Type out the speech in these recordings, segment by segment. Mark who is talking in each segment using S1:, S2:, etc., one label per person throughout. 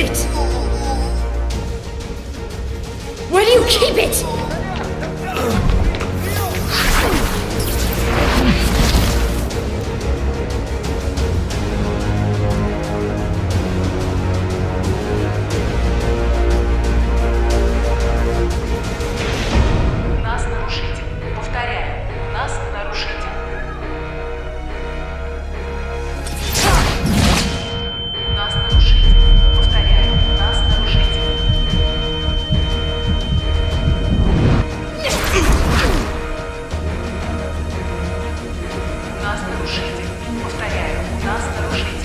S1: it? Where do you keep it?
S2: У нас нарушитель. Повторяю, у нас нарушитель. У нас нарушитель. Повторяю, у нас нарушитель. У нас нарушитель. Повторяю, у нас нарушитель. У нас нарушитель. Повторяю, у нас нарушитель.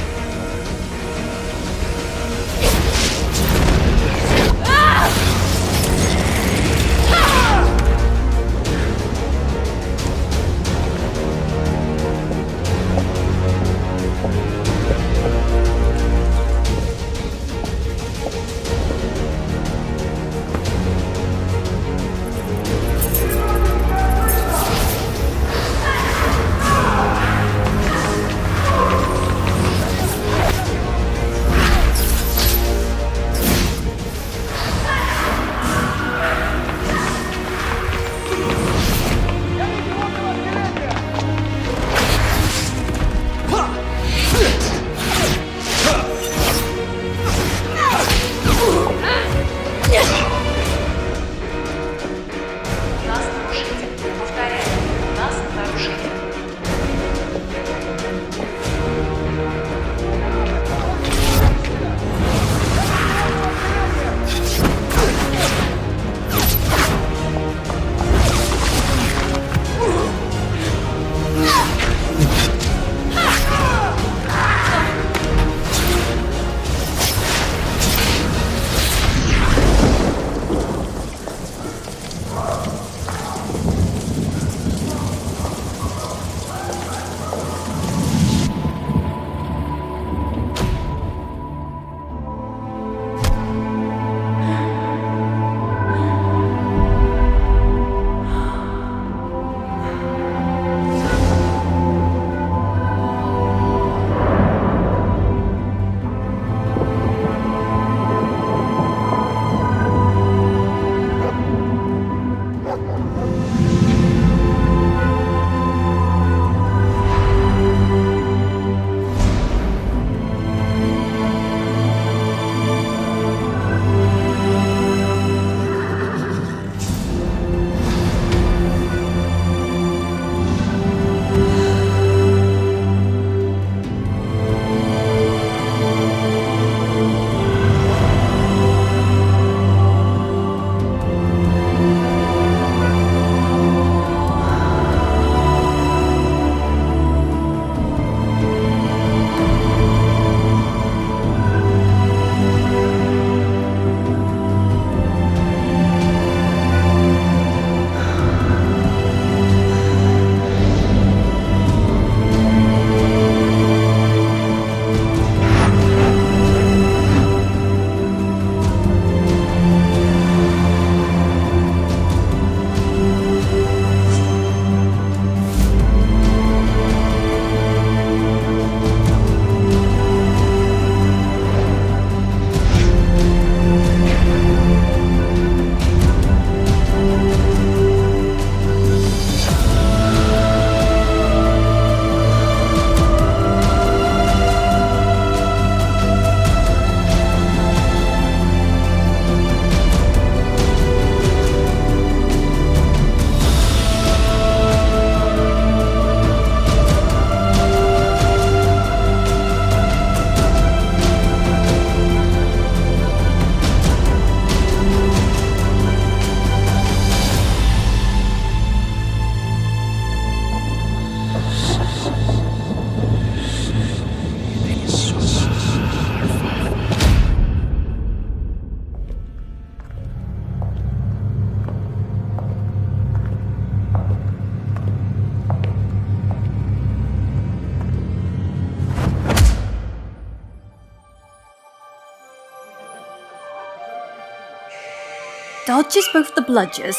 S1: Dodges both the bludgers,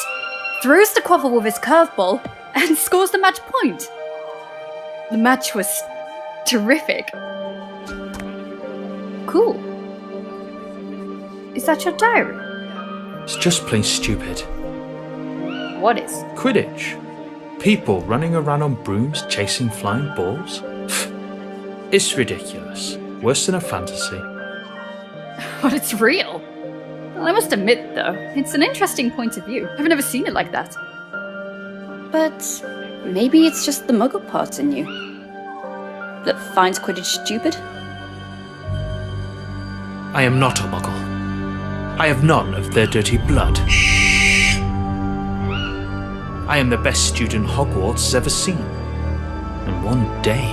S1: throws the quaffle with his curveball, and scores the match point. The match was terrific. Cool. Is that your diary?
S3: It's just plain stupid.
S1: What is?
S3: Quidditch. People running around on brooms chasing flying balls. It's ridiculous. Worse than a fantasy.
S1: But it's real. Well, I must admit, though, it's an interesting point of view. I've never seen it like that. But maybe it's just the muggle part in you that finds Quidditch stupid?
S3: I am not a muggle. I have none of their dirty blood. I am the best student Hogwarts has ever seen. And one day,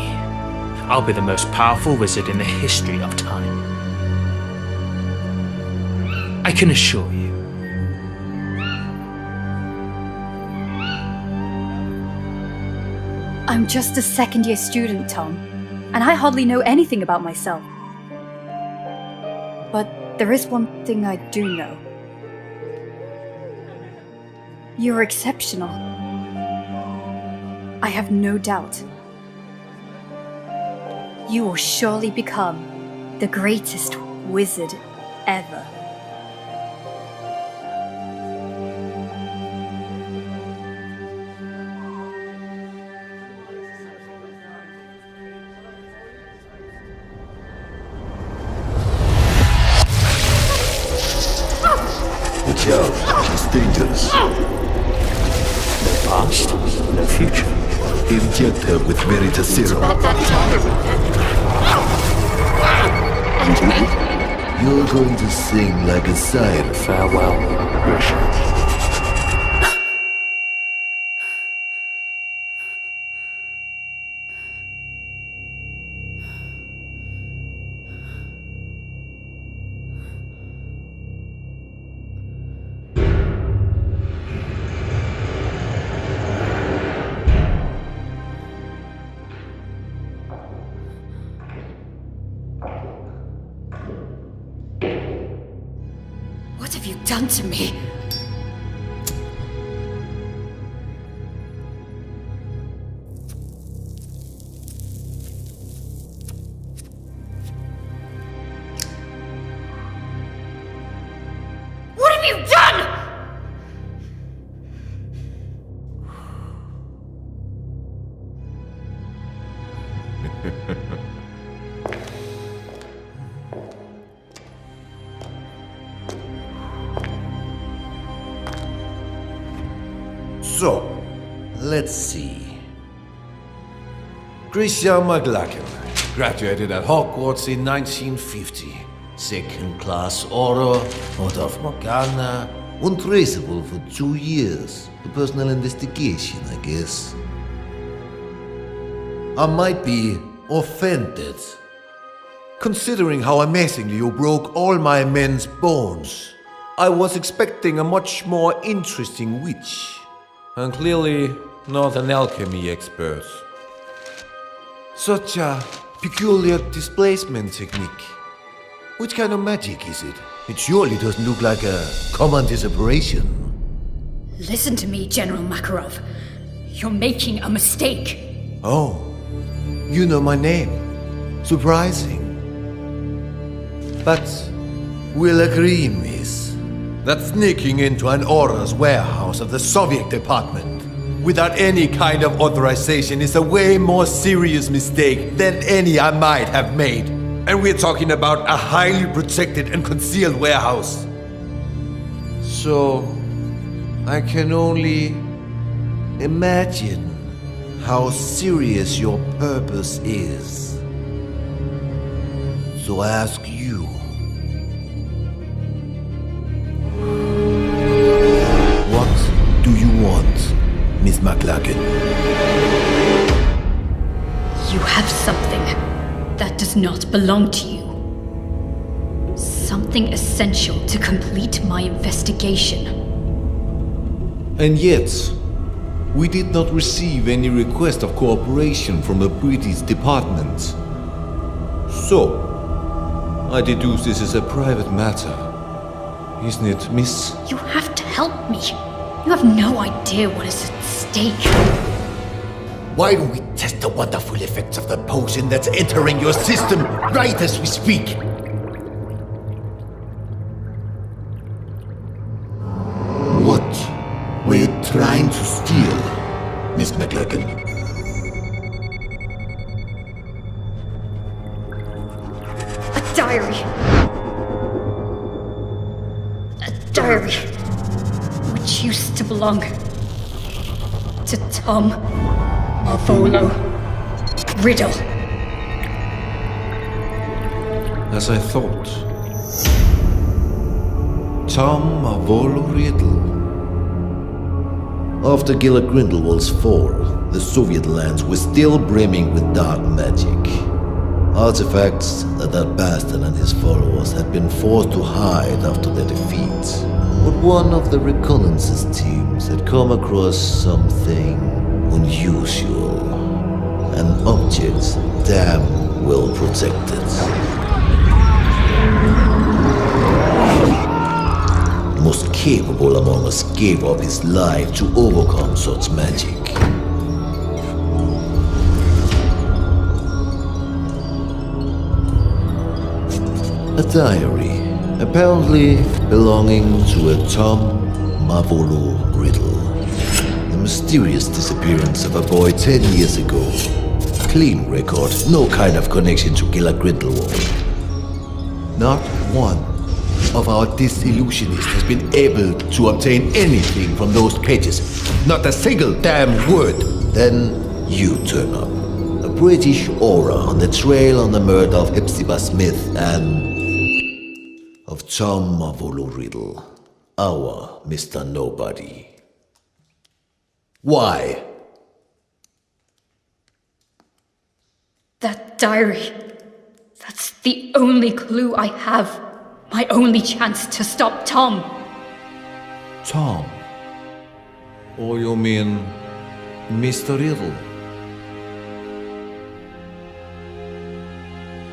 S3: I'll be the most powerful wizard in the history of time. I can assure you.
S1: I'm just a second-year student, Tom, and I hardly know anything about myself. But there is one thing I do know. You're exceptional. I have no doubt. You will surely become the greatest wizard ever.
S4: Watch out, it's dangerous.
S3: No past, no future.
S4: Inject her with Veritas Serum.
S1: And me?
S4: You're going to sing like a siren.
S3: Farewell, Grisha.
S1: What have you done to me? What have you done?
S5: So, let's see. Christian McLachlan graduated at Hogwarts in 1950. Second class order, out of Morgana, untraceable for 2 years. A personal investigation, I guess. I might be offended, considering how amazingly you broke all my men's bones. I was expecting a much more interesting witch. And clearly not an alchemy expert. Such a peculiar displacement technique. Which kind of magic is it? It surely doesn't look like a common disapparition.
S1: Listen to me, General Makarov. You're making a mistake.
S5: Oh, you know my name. Surprising. But we'll agree, miss, that sneaking into an Aura's warehouse of the Soviet department without any kind of authorization is a way more serious mistake than any I might have made. And we're talking about a highly protected and concealed warehouse. So, I can only imagine how serious your purpose is. So I ask you, what do you want, Miss McLachlan?
S1: You have something that does not belong to you. Something essential to complete my investigation.
S5: And yet, we did not receive any request of cooperation from the British department. So, I deduce this is a private matter. Isn't it, miss?
S1: You have to help me. You have no idea what is at stake.
S5: Why don't we test the wonderful effects of the potion that's entering your system right as we speak?
S4: trying to steal, Miss McLagan?
S1: A diary. A diary. Which used to belong to Tom Marvolo Riddle.
S5: As I thought. Tom Marvolo Riddle.
S4: After Gila Grindelwald's fall, the Soviet lands were still brimming with dark magic. Artifacts that bastard and his followers had been forced to hide after their defeat. But one of the reconnaissance teams had come across something unusual. An object damn well protected. Most capable among us gave up his life to overcome such magic. A diary, apparently belonging to a Tom Marvolo Riddle. The mysterious disappearance of a boy 10 years ago. Clean record, no kind of connection to Gila Grindelwald.
S5: Not one of our disillusionists has been able to obtain anything from those pages. Not a single damn word.
S4: Then you turn up. A British aura on the trail on the murder of Hepzibah Smith and of Tom Marvolo Riddle, our Mr. Nobody. Why?
S1: That diary. That's the only clue I have. My only chance to stop Tom.
S5: Tom? Or you mean Mr. Riddle?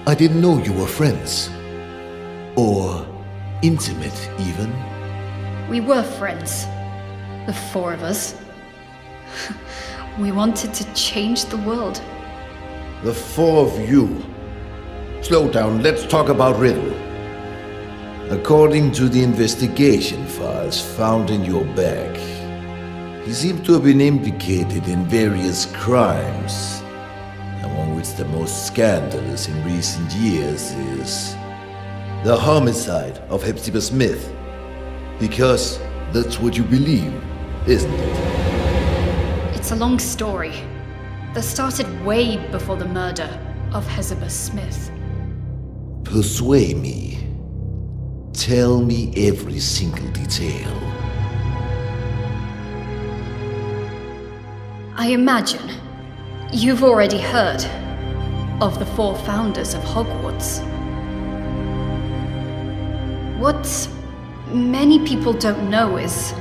S4: I didn't know you were friends. Or intimate, even.
S1: We were friends. The four of us. We wanted to change the world.
S4: The four of you. Slow down, let's talk about Riddle. According to the investigation files found in your bag, he seemed to have been implicated in various crimes, among which the most scandalous in recent years is the homicide of Hepzibah Smith. Because that's what you believe, isn't it?
S1: It's a long story that started way before the murder of Hepzibah Smith.
S4: Persuade me. Tell me every single detail.
S1: I imagine you've already heard of the four founders of Hogwarts. What many people don't know is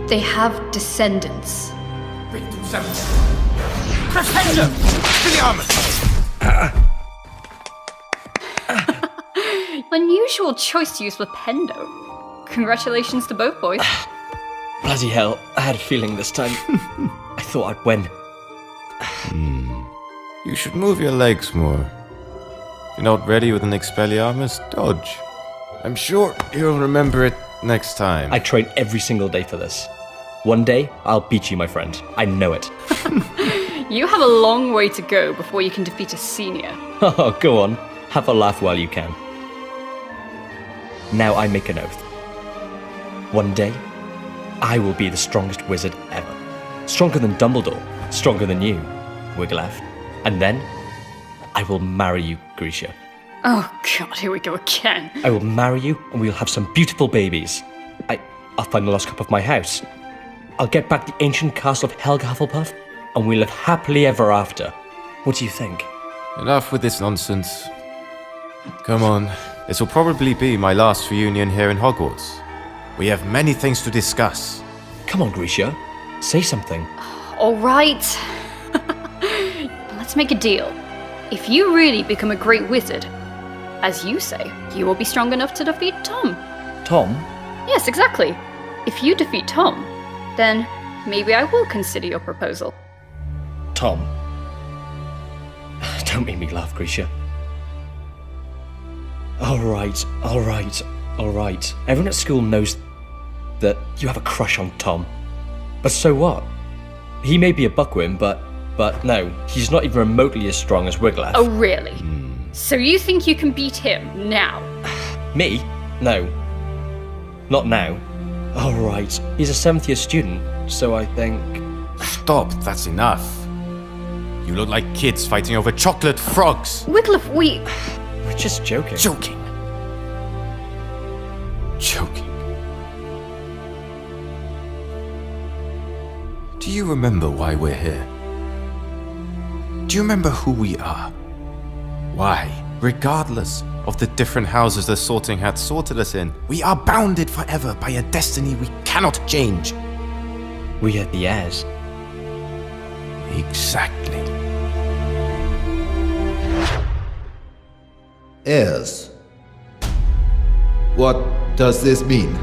S1: they have descendants. Unusual choice to use Flipendo. Congratulations to both boys.
S6: Bloody hell, I had a feeling this time. I thought I'd win.
S7: You should move your legs more. If you're not ready with an Expelliarmus, dodge. I'm sure you'll remember it next time.
S6: I train every single day for this. One day, I'll beat you, my friend. I know it.
S1: You have a long way to go before you can defeat a senior.
S6: Oh, go on. Have a laugh while you can. Now I make an oath. One day, I will be the strongest wizard ever. Stronger than Dumbledore. Stronger than you, Wiggleaff. And then, I will marry you, Grisha.
S1: Oh god, here we go again.
S6: I will marry you, and we'll have some beautiful babies. I'll find the lost cup of my house. I'll get back the ancient castle of Helga Hufflepuff, and we'll live happily ever after. What do you think?
S7: Enough with this nonsense. Come on, this will probably be my last reunion here in Hogwarts. We have many things to discuss.
S6: Come on, Grisha. Say something.
S1: Alright. Let's make a deal. If you really become a great wizard, as you say, you will be strong enough to defeat Tom.
S6: Tom?
S1: Yes, exactly. If you defeat Tom, then maybe I will consider your proposal.
S6: Tom? Don't make me laugh, Grisha. Alright. Everyone at school knows that you have a crush on Tom. But so what? He may be a buckworm, but no, he's not even remotely as strong as Wiglaf.
S1: Oh, really? So you think you can beat him now?
S6: Me? No. Not now. Oh, right. He's a 7th year student, so I think...
S7: Stop, that's enough. You look like kids fighting over chocolate frogs.
S1: Wiglaf,
S6: We're just joking.
S7: Joking. Do you remember why we're here? Do you remember who we are? Why, regardless of the different houses the Sorting Hat sorted us in, we are bounded forever by a destiny we cannot change.
S6: We are the heirs.
S7: Exactly.
S4: Heirs. What does this mean?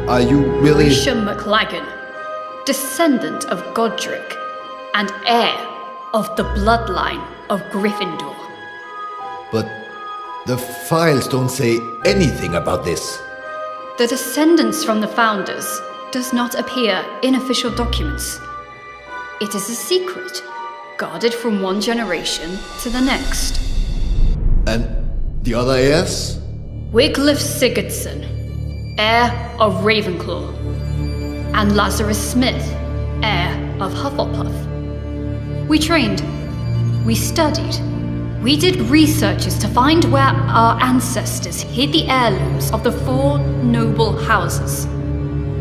S4: Are you really...
S1: Grisha McLagan, descendant of Godric, and heir of the bloodline of Gryffindor.
S4: But the files don't say anything about this.
S1: The descendants from the founders does not appear in official documents. It is a secret, guarded from one generation to the next.
S4: And the other heirs?
S1: Wiglaf Sigurdsson, heir of Ravenclaw, and Lazarus Smith, heir of Hufflepuff. We trained, we studied, we did researches to find where our ancestors hid the heirlooms of the 4 noble houses.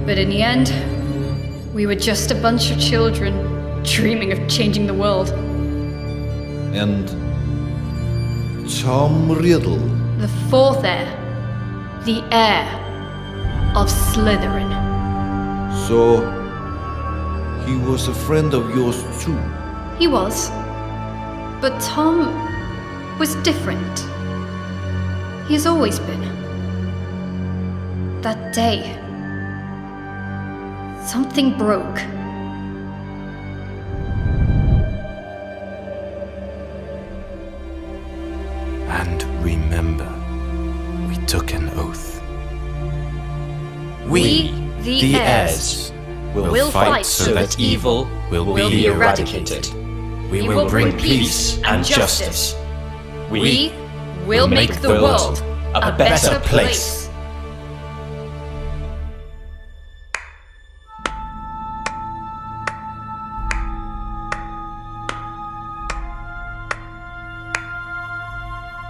S1: But in the end, we were just a bunch of children dreaming of changing the world.
S4: And Tom Riddle.
S1: The 4th heir, the heir of Slytherin.
S4: So, he was a friend of yours too?
S1: He was. But Tom was different. He has always been. That day, something broke.
S7: And remember, we took an oath. We, the heirs, will fight so that evil will be eradicated. We will bring peace and justice.
S1: We will make the world a better place.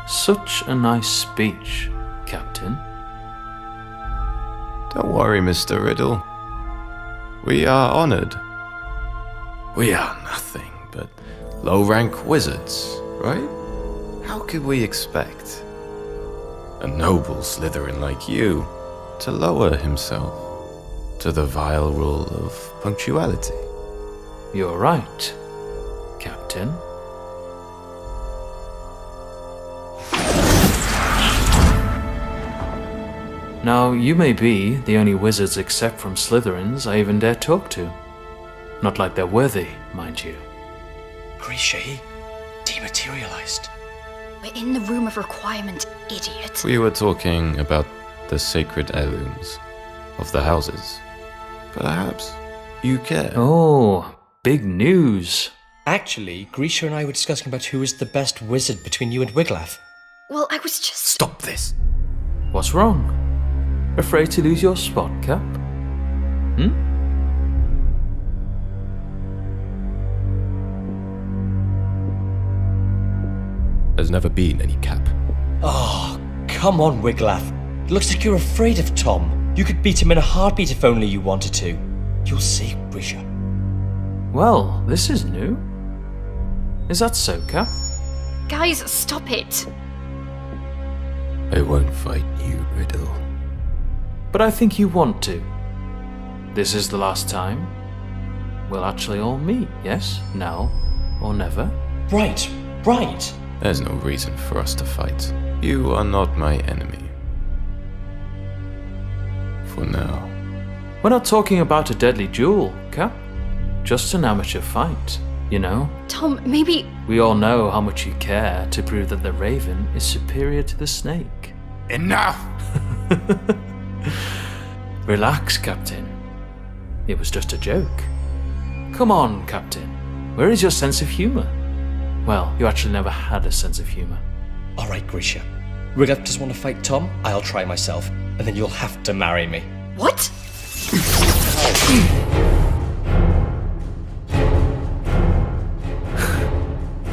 S3: Such a nice speech, Captain.
S7: Don't worry, Mr. Riddle. We are honored. We are nothing but low-rank wizards, right? How could we expect a noble Slytherin like you to lower himself to the vile rule of punctuality?
S3: You're right, Captain. Now, you may be the only wizards except from Slytherins I even dare talk to. Not like they're worthy, mind you.
S6: Grisha, he dematerialized.
S1: We're in the room of requirement, idiot.
S7: We were talking about the sacred heirlooms of the houses. Perhaps you care.
S3: Oh, big news.
S6: Actually, Grisha and I were discussing about who is the best wizard between you and Wiglaf.
S1: Well, I was just...
S7: Stop this!
S3: What's wrong? Afraid to lose your spot, Cap?
S7: There's never been any cap.
S6: Oh, come on, Wiglaf. It looks like you're afraid of Tom. You could beat him in a heartbeat if only you wanted to. You'll see, Grisha.
S3: Well, this is new. Is that so, Cap?
S1: Guys, stop it.
S7: I won't fight you, Riddle.
S3: But I think you want to. This is the last time we'll actually all meet, yes? Now or never?
S6: Right, right.
S7: There's no reason for us to fight. You are not my enemy. For now.
S3: We're not talking about a deadly duel, Cap. Just an amateur fight, you know?
S1: Tom, maybe...
S3: We all know how much you care to prove that the Raven is superior to the Snake.
S7: Enough!
S3: Relax, Captain. It was just a joke. Come on, Captain. Where is your sense of humour? Well, you actually never had a sense of humour.
S6: All right, Grisha. Wiglaf doesn't want to fight Tom. I'll try myself, and then you'll have to marry me.
S1: What?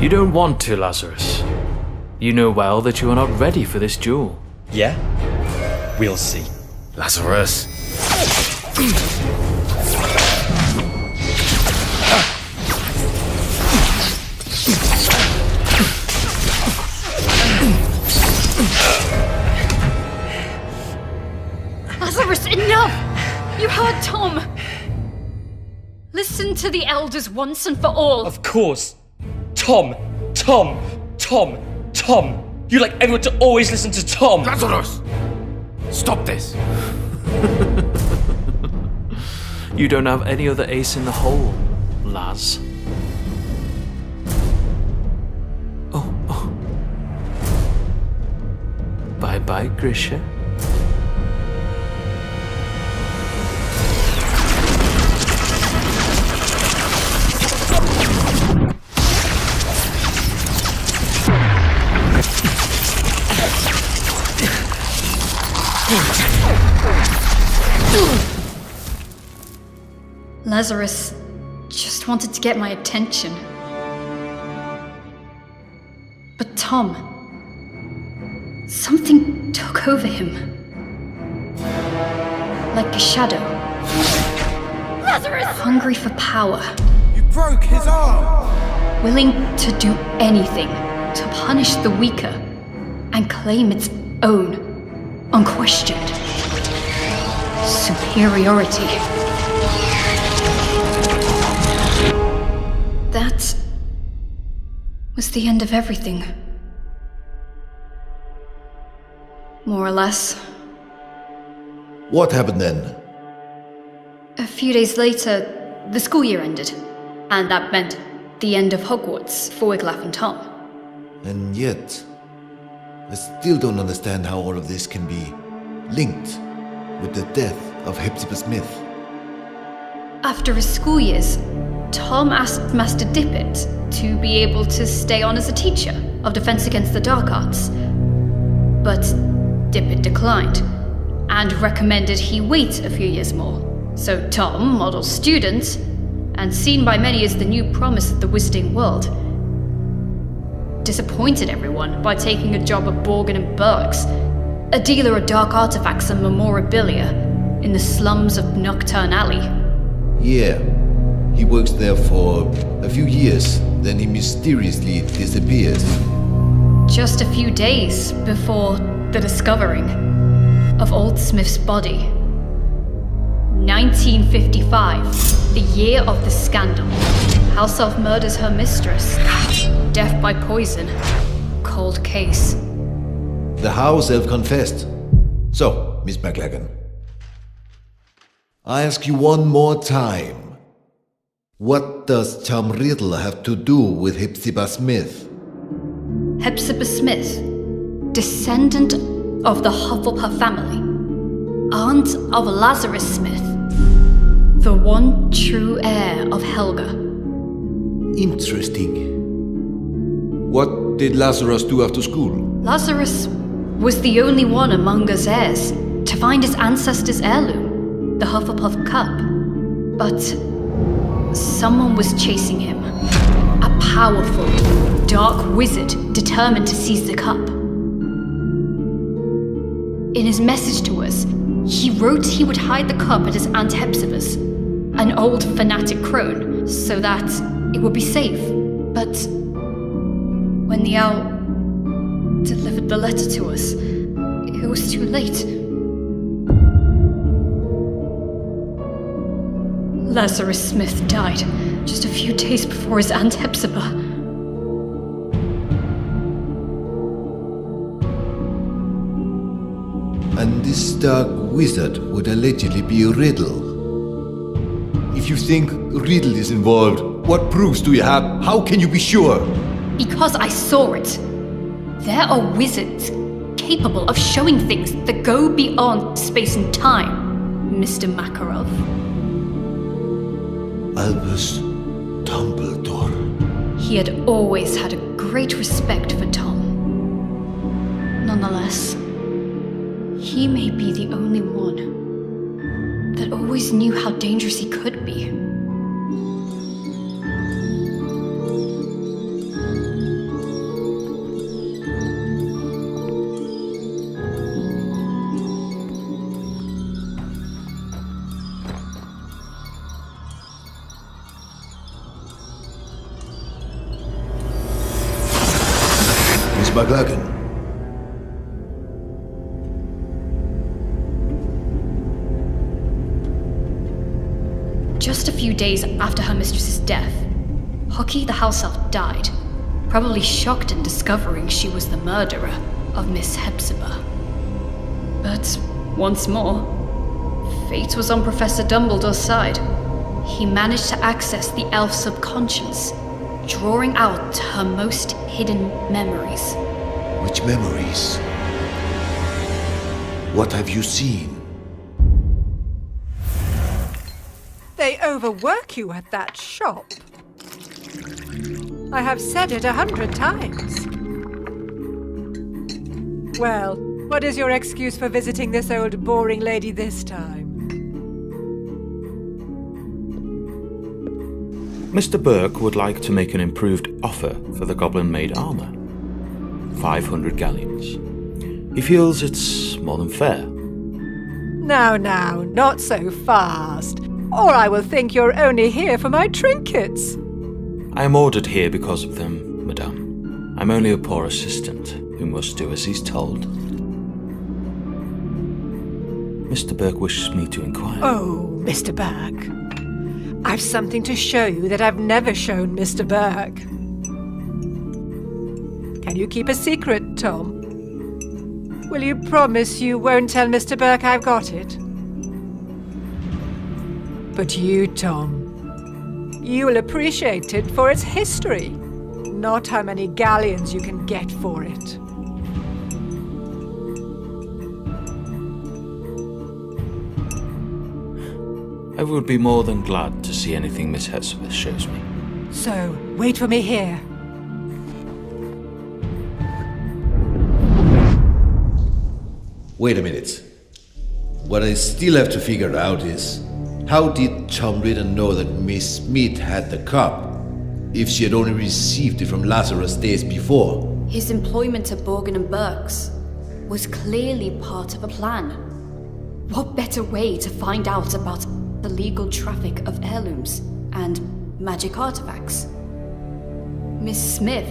S3: You don't want to, Lazarus. You know well that you are not ready for this duel.
S6: Yeah? We'll see.
S7: Lazarus!
S1: Lazarus, enough! You heard Tom! Listen to the elders once and for all.
S6: Of course. Tom! Tom! Tom! Tom! You like everyone to always listen to Tom!
S7: Lazarus! Stop this!
S3: You don't have any other ace in the hole, Laz. Oh. Bye-bye, Grisha.
S1: Lazarus just wanted to get my attention. But Tom, something took over him. Like a shadow. Lazarus! Hungry for power.
S5: You broke his arm!
S1: Willing to do anything to punish the weaker and claim its own, unquestioned superiority. That was the end of everything. More or less.
S4: What happened then?
S1: A few days later, the school year ended, and that meant the end of Hogwarts for Wiglaf and Tom.
S4: And yet, I still don't understand how all of this can be linked with the death of Hepzibah Smith.
S1: After his school years, Tom asked Master Dippet to be able to stay on as a teacher of Defense Against the Dark Arts. But Dippet declined, and recommended he wait a few years more. So Tom, model student, and seen by many as the new promise of the wizarding world, disappointed everyone by taking a job at Borgin and Burke's, a dealer of dark artifacts and memorabilia in the slums of Nocturne Alley.
S4: Yeah, he works there for a few years, then he mysteriously disappears.
S1: Just a few days before the discovering of Old Smith's body. 1955, the year of the scandal. House Elf murders her mistress. Death by poison. Cold case.
S4: The house elf confessed. So, Miss McLagan, I ask you one more time. What does Tom Riddle have to do with Hepzibah Smith?
S1: Hepzibah Smith, descendant of the Hufflepuff family, aunt of Lazarus Smith, the one true heir of Helga.
S4: Interesting. What did Lazarus do after school?
S1: Lazarus was the only one among us heirs to find his ancestors' heirloom, the Hufflepuff Cup. But someone was chasing him. A powerful, dark wizard determined to seize the cup. In his message to us, he wrote he would hide the cup at his Aunt Hepzibah's, an old fanatic crone, so that it would be safe. But when the owl delivered the letter to us, it was too late. Lazarus Smith died just a few days before his Aunt Hepzibah.
S4: And this dark wizard would allegedly be Riddle. If you think Riddle is involved, what proofs do you have? How can you be sure?
S1: Because I saw it. There are wizards capable of showing things that go beyond space and time. Mr. Makarov?
S4: Albus Dumbledore.
S1: He had always had a great respect for Tom. Nonetheless, he may be the only one that always knew how dangerous he could be.
S4: Miss McLagan.
S1: Just a few days after her mistress's death, Hockey the house elf died, probably shocked in discovering she was the murderer of Miss Hepzibah. But once more, fate was on Professor Dumbledore's side. He managed to access the elf's subconscious, drawing out her most hidden memories.
S4: Which memories? What have you seen?
S8: They overwork you at that shop. I have said it 100 times. Well, what is your excuse for visiting this old boring lady this time?
S9: Mr. Burke would like to make an improved offer for the goblin-made armor. 500 galleons. He feels it's more than fair.
S8: Now, not so fast, or I will think you're only here for my trinkets.
S9: I am ordered here because of them, madame. I'm only a poor assistant who must do as he's told. Mr. Burke wishes me to inquire.
S8: Oh, Mr. Burke. I've something to show you that I've never shown Mr. Burke. Can you keep a secret, Tom? Will you promise you won't tell Mr. Burke I've got it? But you, Tom, you will appreciate it for its history, not how many galleons you can get for it.
S9: I would be more than glad to see anything Miss Hepzibah shows me.
S8: So, wait for me here.
S4: Wait a minute. What I still have to figure out is, how did Tom Ritter know that Miss Smith had the cup, if she had only received it from Lazarus days before?
S1: His employment at Borgin and Burke's was clearly part of a plan. What better way to find out about the legal traffic of heirlooms and magic artifacts? Miss Smith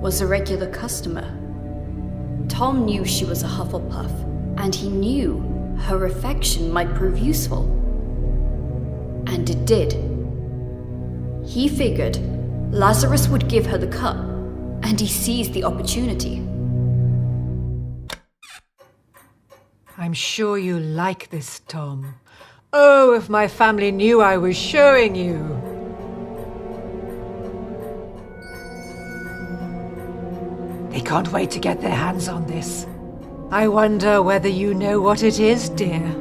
S1: was a regular customer. Tom knew she was a Hufflepuff, and he knew her affection might prove useful. And it did. He figured Lazarus would give her the cup, and he seized the opportunity.
S8: I'm sure you like this, Tom. Oh, if my family knew I was showing you. They can't wait to get their hands on this. I wonder whether you know what it is, dear.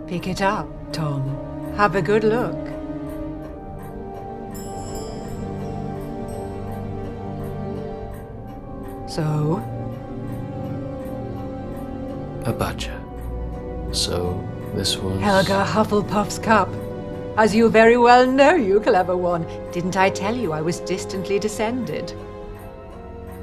S8: Pick it up, Tom. Have a good look. So?
S3: A badger. So, this was...
S8: Helga Hufflepuff's cup. As you very well know, you clever one. Didn't I tell you I was distantly descended?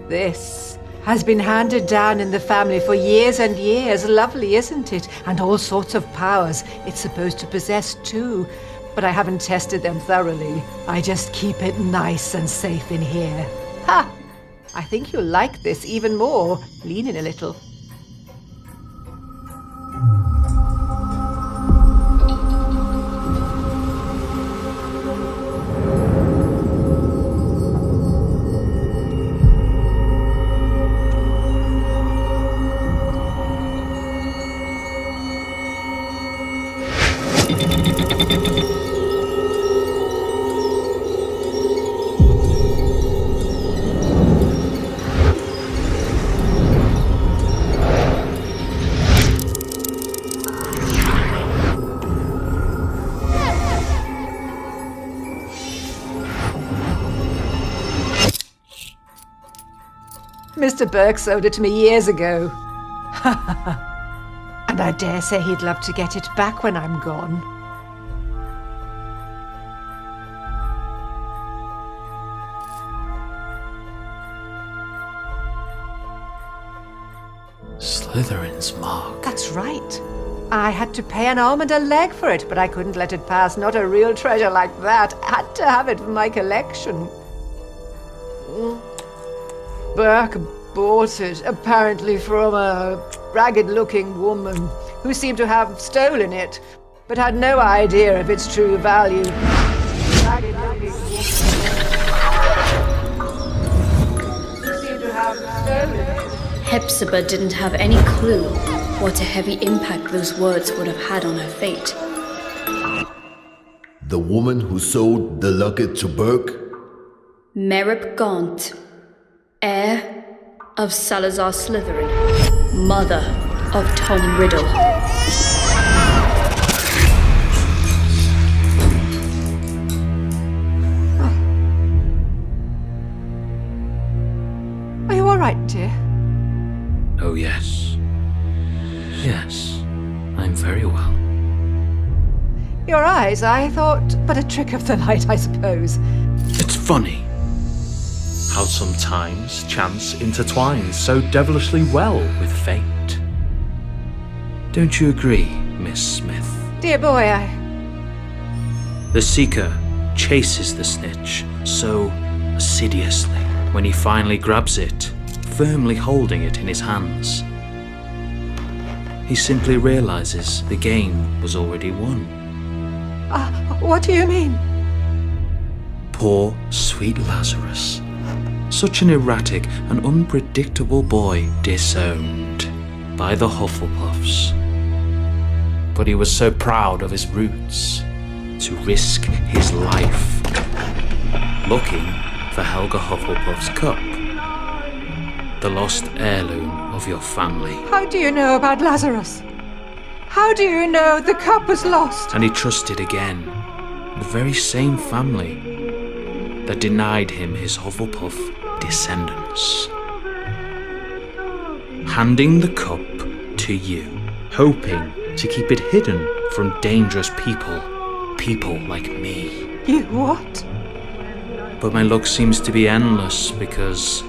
S8: This has been handed down in the family for years and years. Lovely, isn't it? And all sorts of powers it's supposed to possess too. But I haven't tested them thoroughly. I just keep it nice and safe in here. Ha! I think you'll like this even more. Lean in a little. Mr. Burke sold it to me years ago. And I dare say he'd love to get it back when I'm gone.
S3: Slytherin's mark.
S8: That's right. I had to pay an arm and a leg for it, but I couldn't let it pass. Not a real treasure like that. I had to have it for my collection. Burke bought it, apparently from a ragged-looking woman who seemed to have stolen it, but had no idea of its true value. Ragged-looking woman who seemed to have stolen it.
S1: Hepzibah didn't have any clue what a heavy impact those words would have had on her fate.
S4: The woman who sold the locket to Burke?
S1: Merip Gaunt, heir of Salazar Slytherin, mother of Tom Riddle.
S8: Are you all right, dear?
S3: Oh, yes. Yes, I'm very well.
S8: Your eyes, I thought, but a trick of the light, I suppose.
S9: It's funny how sometimes chance intertwines so devilishly well with fate.
S3: Don't you agree, Miss Smith?
S8: Dear boy,
S3: The Seeker chases the snitch so assiduously. When he finally grabs it, firmly holding it in his hands, he simply realizes the game was already won.
S8: What do you mean?
S3: Poor, sweet Lazarus. Such an erratic and unpredictable boy, disowned by the Hufflepuffs. But he was so proud of his roots to risk his life looking for Helga Hufflepuff's cup, the lost heirloom of your family.
S8: How do you know about Lazarus? How do you know the cup was lost?
S3: And he trusted again the very same family that denied him his Hufflepuff descendants. Handing the cup to you, hoping to keep it hidden from dangerous people like me.
S8: You what?
S3: But my luck seems to be endless because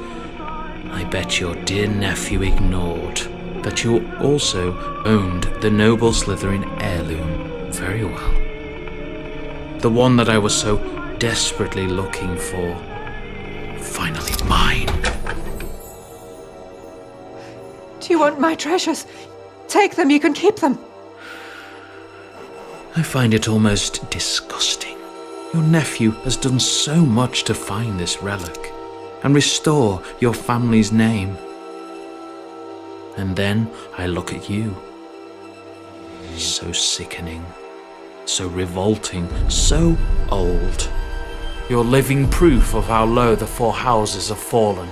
S3: I bet your dear nephew ignored that you also owned the noble Slytherin heirloom very well. The one that I was so desperately looking for. Finally mine.
S8: Do you want my treasures? Take them, you can keep them.
S3: I find it almost disgusting. Your nephew has done so much to find this relic and restore your family's name. And then I look at you. So sickening, so revolting, so old. You're living proof of how low the four houses have fallen.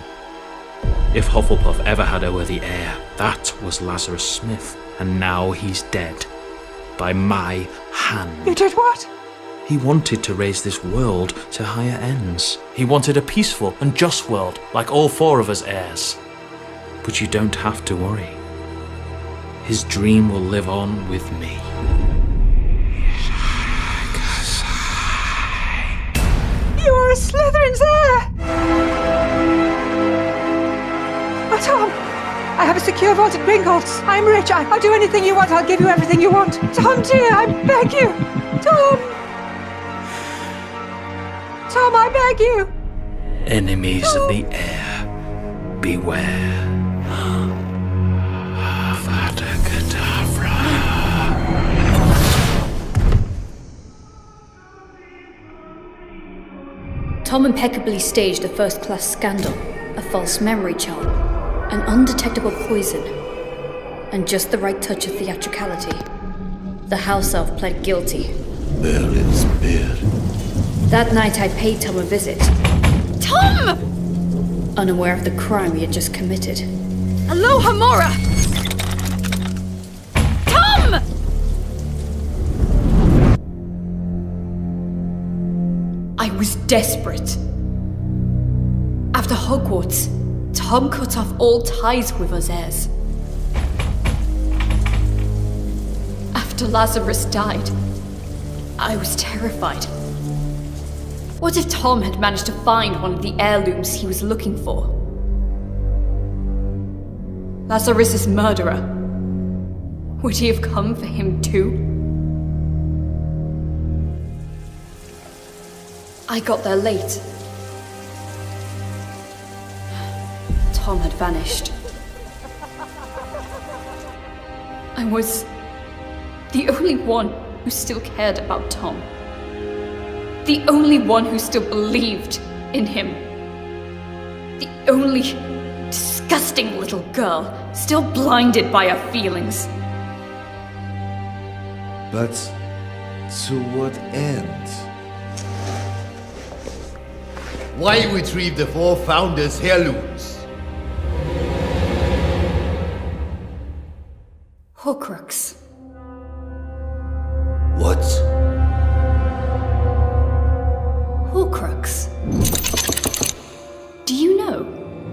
S3: If Hufflepuff ever had a worthy heir, that was Lazarus Smith, and now he's dead. By my hand.
S8: You did what?
S3: He wanted to raise this world to higher ends. He wanted a peaceful and just world, like all four of us heirs. But you don't have to worry. His dream will live on with me.
S8: You are a Slytherin's heir! Oh, Tom! I have a secure vault at Gringotts. I'm rich. I'll do anything you want. I'll give you everything you want. Tom, dear, I beg you! Tom! Tom, I beg you!
S3: Enemies of the heir, beware. Avada Kedavra.
S1: Tom impeccably staged a first-class scandal, a false memory charm, an undetectable poison, and just the right touch of theatricality. The house elf pled guilty.
S4: Merlin's beard.
S1: That night I paid Tom a visit. Tom! Unaware of the crime he had just committed. Aloha Mora! Tom! I was desperate. After Hogwarts, Tom cut off all ties with us heirs. After Lazarus died, I was terrified. What if Tom had managed to find one of the heirlooms he was looking for? Lazarus' murderer. Would he have come for him too? I got there late. Tom had vanished. I was the only one who still cared about Tom. The only one who still believed in him. The only disgusting little girl still blinded by her feelings.
S4: But to what end?
S5: Why retrieve the four founders' heirlooms?
S1: Horcrux.
S5: What?
S1: Horcrux. Do you know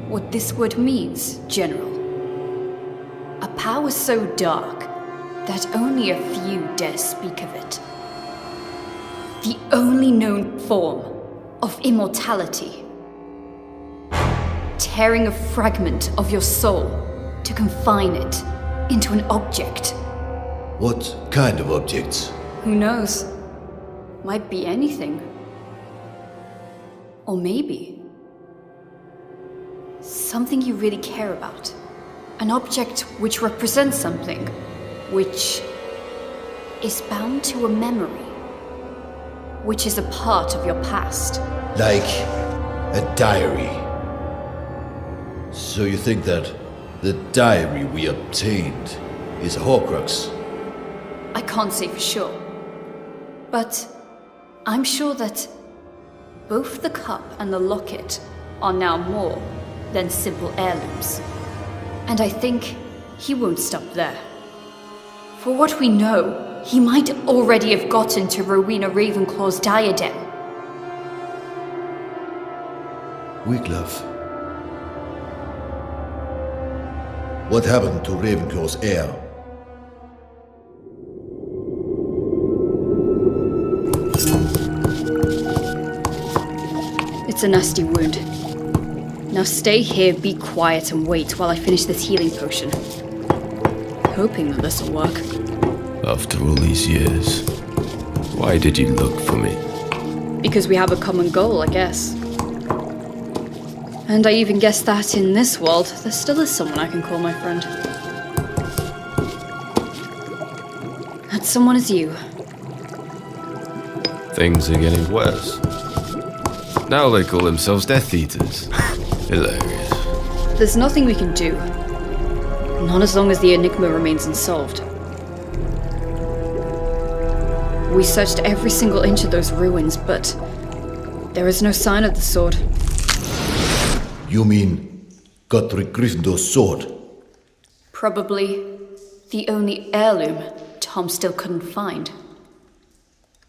S1: what this word means, General? A power so dark that only a few dare speak of it. The only known form of immortality. Tearing a fragment of your soul to confine it into an object.
S4: What kind of objects?
S1: Who knows? Might be anything. Or maybe something you really care about. An object which represents something, which is bound to a memory, which is a part of your past.
S4: Like a diary. So you think that the diary we obtained is a Horcrux?
S1: I can't say for sure, but I'm sure that both the cup and the locket are now more than simple heirlooms. And I think he won't stop there. For what we know, he might already have gotten to Rowena Ravenclaw's diadem.
S4: Wiglaf. What happened to Ravenclaw's heir?
S1: It's a nasty wound. Now stay here, be quiet, and wait while I finish this healing potion. Hoping that this'll work.
S7: After all these years, why did you look for me?
S1: Because we have a common goal, I guess. And I even guess that in this world, there still is someone I can call my friend. That someone is you.
S7: Things are getting worse. Now they call themselves Death Eaters. Hilarious.
S1: There's nothing we can do. Not as long as the enigma remains unsolved. We searched every single inch of those ruins, but there is no sign of the sword.
S4: You mean Godric Gryffindor's sword?
S1: Probably the only heirloom Tom still couldn't find.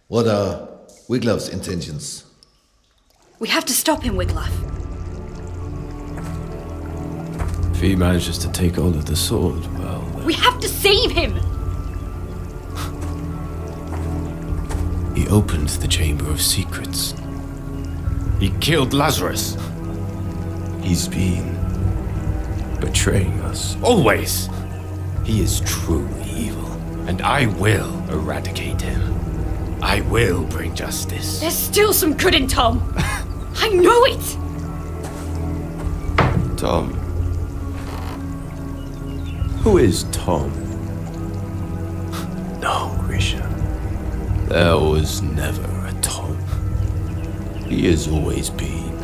S4: What are Wiglaf's intentions?
S1: We have to stop him, Wiglaf.
S7: If he manages to take hold of the sword, well...
S1: We have to save him!
S7: He opened the Chamber of Secrets. He killed Lazarus. He's been betraying us. Always! He is truly evil, and I will eradicate him. I will bring justice.
S1: There's still some good in Tom! I know it!
S7: Tom. Who is Tom? No, Grisha. There was never a Tom. He has always been.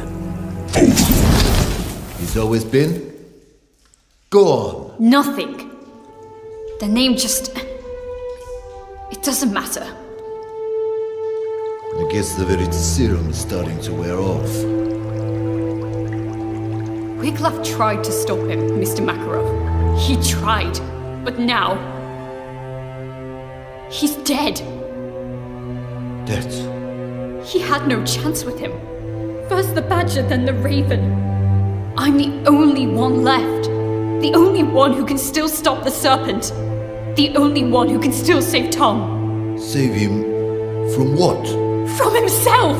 S4: He's always been? Go on.
S1: Nothing. The name just... It doesn't matter.
S4: I guess the very serum is starting to wear off.
S1: Wiglaf tried to stop him, Mr. Makarov. He tried, but now... He's dead.
S4: Dead?
S1: He had no chance with him. First the Badger, then the Raven. I'm the only one left. The only one who can still stop the serpent. The only one who can still save Tom.
S4: Save him from what?
S1: From himself!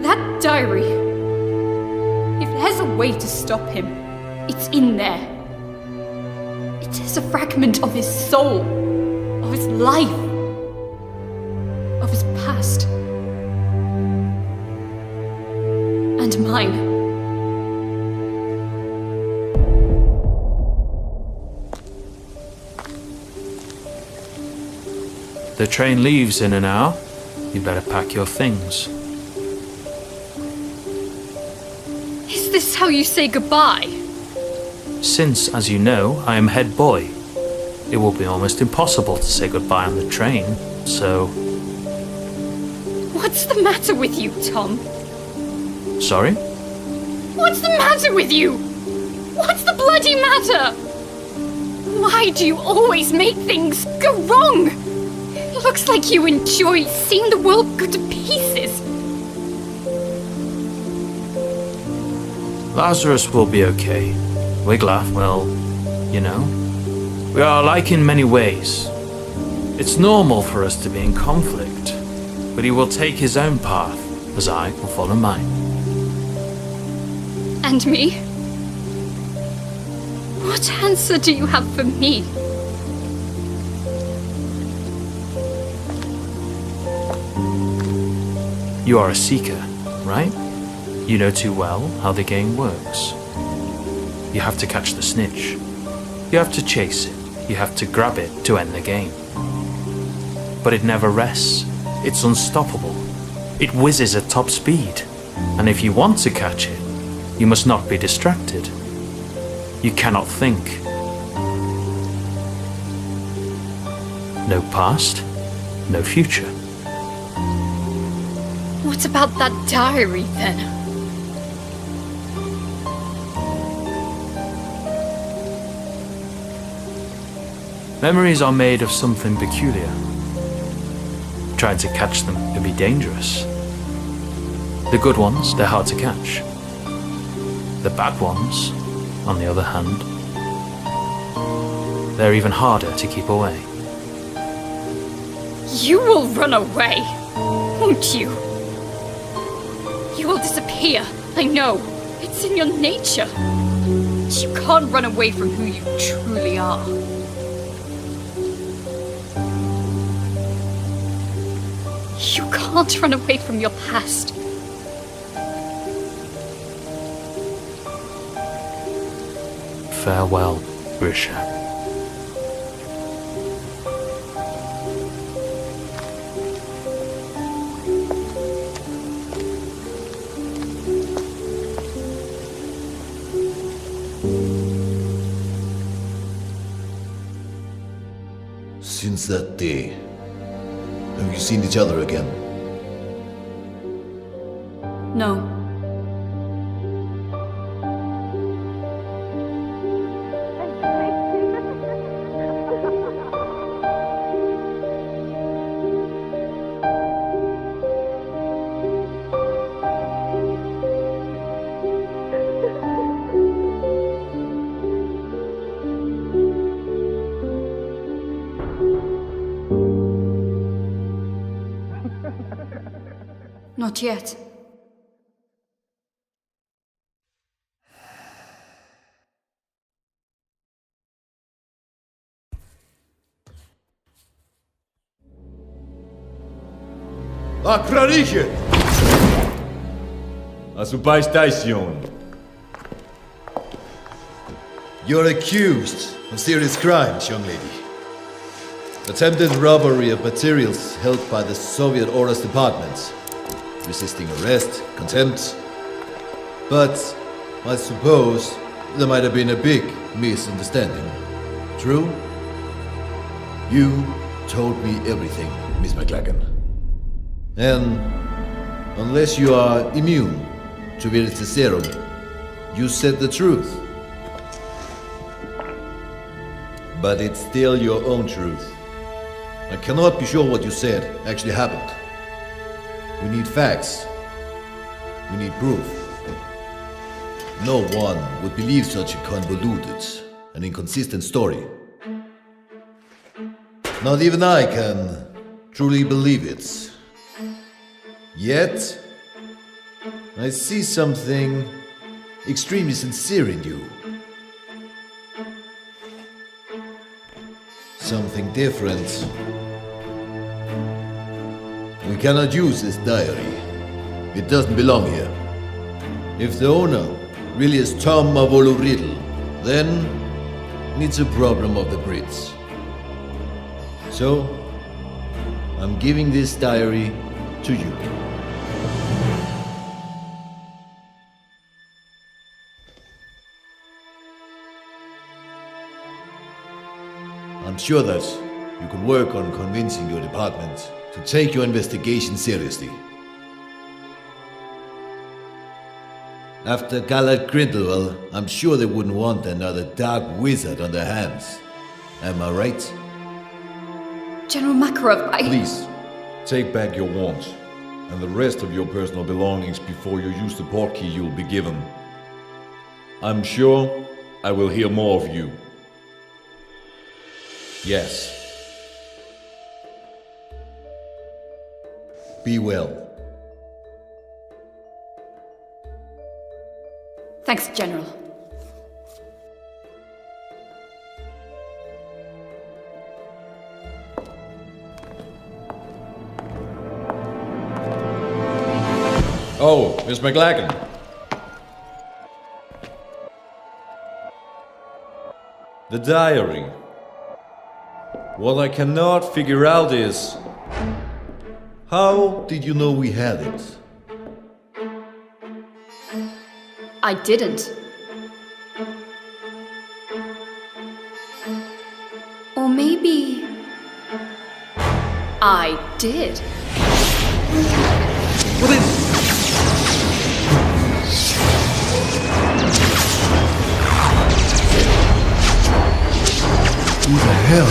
S1: That diary. If there's a way to stop him, it's in there. It is a fragment of his soul, of his life, of his past. And mine.
S3: The train leaves in an hour. You better pack your things.
S1: Is this how you say goodbye?
S3: Since, as you know, I am head boy, it will be almost impossible to say goodbye on the train, so...
S1: What's the matter with you, Tom?
S3: Sorry?
S1: What's the matter with you? What's the bloody matter? Why do you always make things go wrong? It looks like you enjoy seeing the world go to pieces.
S3: Lazarus will be okay. Wiglaf, well, you know, we are alike in many ways. It's normal for us to be in conflict, but he will take his own path, as I will follow mine.
S1: And me? What answer do you have for me?
S3: You are a seeker, right? You know too well how the game works. You have to catch the snitch. You have to chase it. You have to grab it to end the game. But it never rests. It's unstoppable. It whizzes at top speed. And if you want to catch it, you must not be distracted. You cannot think. No past, no future.
S1: What about that diary, then?
S3: Memories are made of something peculiar. Trying to catch them can be dangerous. The good ones, they're hard to catch. The bad ones, on the other hand, they're even harder to keep away.
S1: You will run away, won't you? You will disappear, I know. It's in your nature. You can't run away from who you truly are. You can't run away from your past.
S3: Farewell, Grisha.
S4: Since that day, have you seen each other again?
S1: No. Not yet.
S5: Acrariche! Asupай station.
S4: You're accused of serious crimes, young lady. Attempted robbery of materials held by the Soviet Orders Department. Resisting arrest, contempt. But I suppose there might have been a big misunderstanding. True? You told me everything, Miss McLagan. And unless you are immune to Veritaserum, you said the truth. But it's still your own truth. I cannot be sure what you said actually happened. We need facts. You need proof. No one would believe such a convoluted and inconsistent story. Not even I can truly believe it. Yet, I see something extremely sincere in you. Something different. We cannot use this diary. It doesn't belong here. If the owner really is Tom of Riddle, then it's a problem of the Brits. So, I'm giving this diary to you. I'm sure that you can work on convincing your department to take your investigation seriously. After Gallard Grindelwald, I'm sure they wouldn't want another dark wizard on their hands. Am I right?
S1: General Makarov,
S10: Please, take back your wand and the rest of your personal belongings before you use the portkey you'll be given. I'm sure I will hear more of you. Yes.
S4: Be well.
S1: Thanks, General.
S10: Oh, Miss McLagan. The diary. What I cannot figure out is...
S4: How did you know we had it?
S1: I didn't. Or maybe... I did.
S4: Who the hell?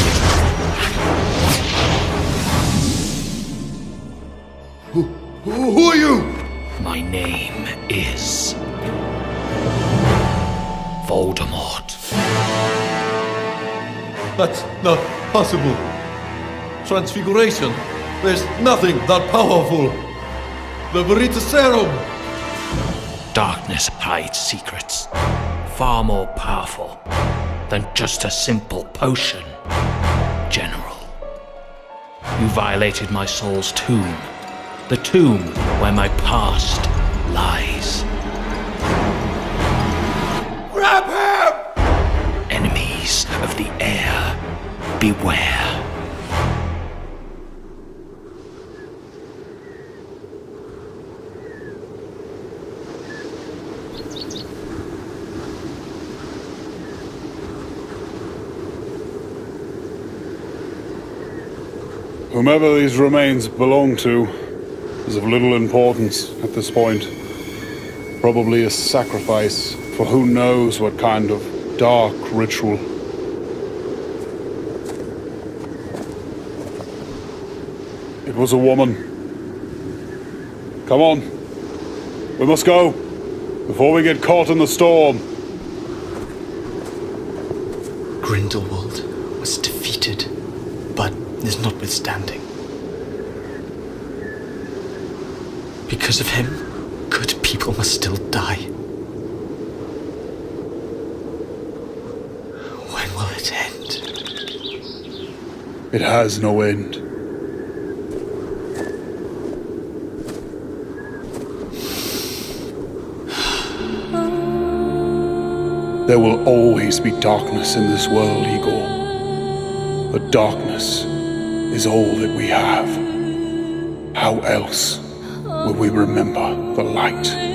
S4: Who are you?
S3: My name is Voldemort.
S10: That's not possible. Transfiguration. There's nothing that powerful. The Veritaserum.
S3: Darkness hides secrets far more powerful than just a simple potion. General, you violated my soul's tomb. The tomb where my past lies.
S10: Grab him!
S3: Enemies of the air, beware.
S11: Whomever these remains belong to is of little importance at this point. Probably a sacrifice for who knows what kind of dark ritual. It was a woman. Come on. We must go before we get caught in the storm.
S12: Grindelwald was defeated, but is notwithstanding. Because of him, good people must still die. When will it end?
S11: It has no end. There will always be darkness in this world, Igor. But darkness is all that we have. How else will we remember the light?